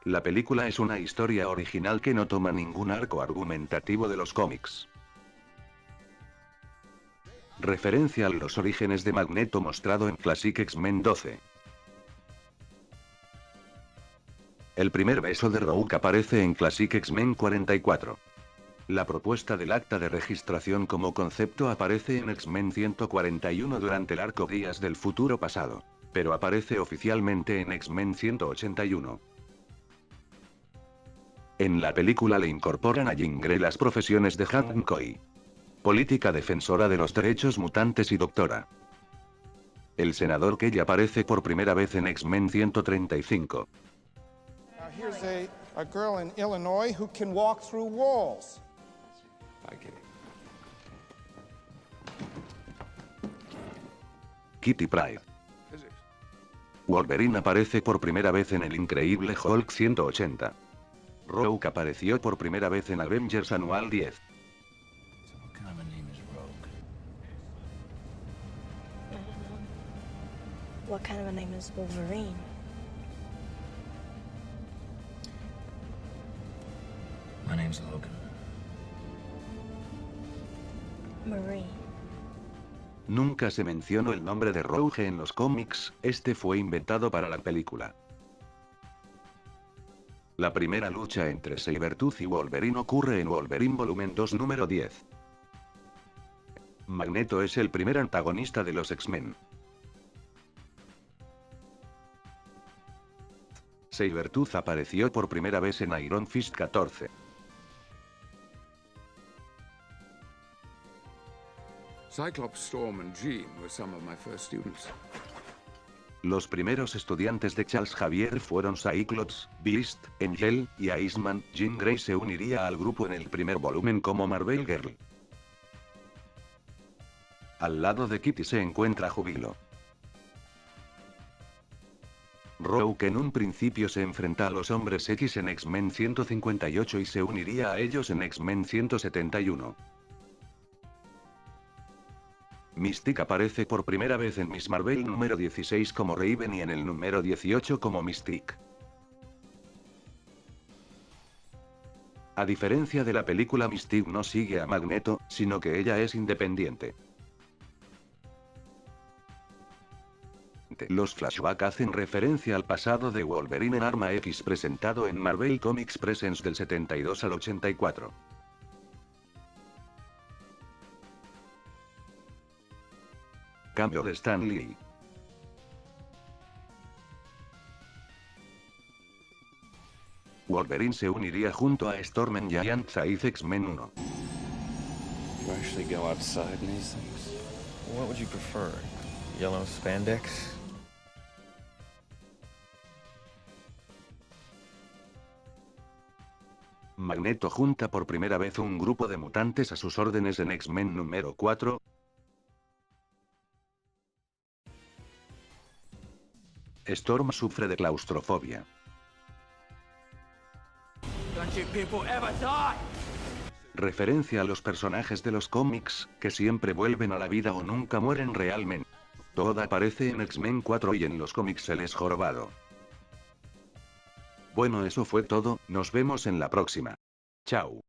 La película es una historia original que no toma ningún arco argumentativo de los cómics. Referencia a los orígenes de Magneto mostrado en Classic X-Men 12. El primer beso de Rogue aparece en Classic X-Men 44. La propuesta del acta de registración como concepto aparece en X-Men 141 durante el arco Días del Futuro Pasado, pero aparece oficialmente en X-Men 181. En la película le incorporan a Jean Grey las profesiones de Han McCoy, política defensora de los derechos mutantes y doctora. El senador Kelly aparece por primera vez en X-Men 135. Here's a girl in Illinois who can walk through walls. Kitty Pryde. Wolverine aparece por primera vez en El Increíble Hulk 180. Rogue apareció por primera vez en Avengers Anual 10. What kind of a name is Wolverine? My name's Logan. Marie. Nunca se mencionó el nombre de Rogue en los cómics, este fue inventado para la película. La primera lucha entre Sabretooth y Wolverine ocurre en Wolverine Volumen 2 número 10. Magneto es el primer antagonista de los X-Men. Sabretooth apareció por primera vez en Iron Fist 14. Cyclops, Storm, and Jean were some of my first students. Los primeros estudiantes de Charles Xavier fueron Cyclops, Beast, Angel y Iceman. Jean Grey se uniría al grupo en el primer volumen como Marvel Girl. Al lado de Kitty se encuentra Júbilo. Rogue en un principio se enfrenta a los Hombres X en X-Men 158 y se uniría a ellos en X-Men 171. Mystique aparece por primera vez en Miss Marvel número 16 como Raven y en el número 18 como Mystique. A diferencia de la película, Mystique no sigue a Magneto, sino que ella es independiente. Los flashbacks hacen referencia al pasado de Wolverine en Arma X presentado en Marvel Comics Presents del 72 al 84. Cambio de Stan Lee. Wolverine se uniría junto a Storm en Giant Size X-Men 1. You actually go outside in these things? What would you prefer? Yellow spandex? Magneto junta por primera vez un grupo de mutantes a sus órdenes en X-Men número 4. Storm sufre de claustrofobia. Referencia a los personajes de los cómics, que siempre vuelven a la vida o nunca mueren realmente. Todd aparece en X-Men 4 y en los cómics él es jorobado. Bueno, eso fue todo, nos vemos en la próxima. Chao.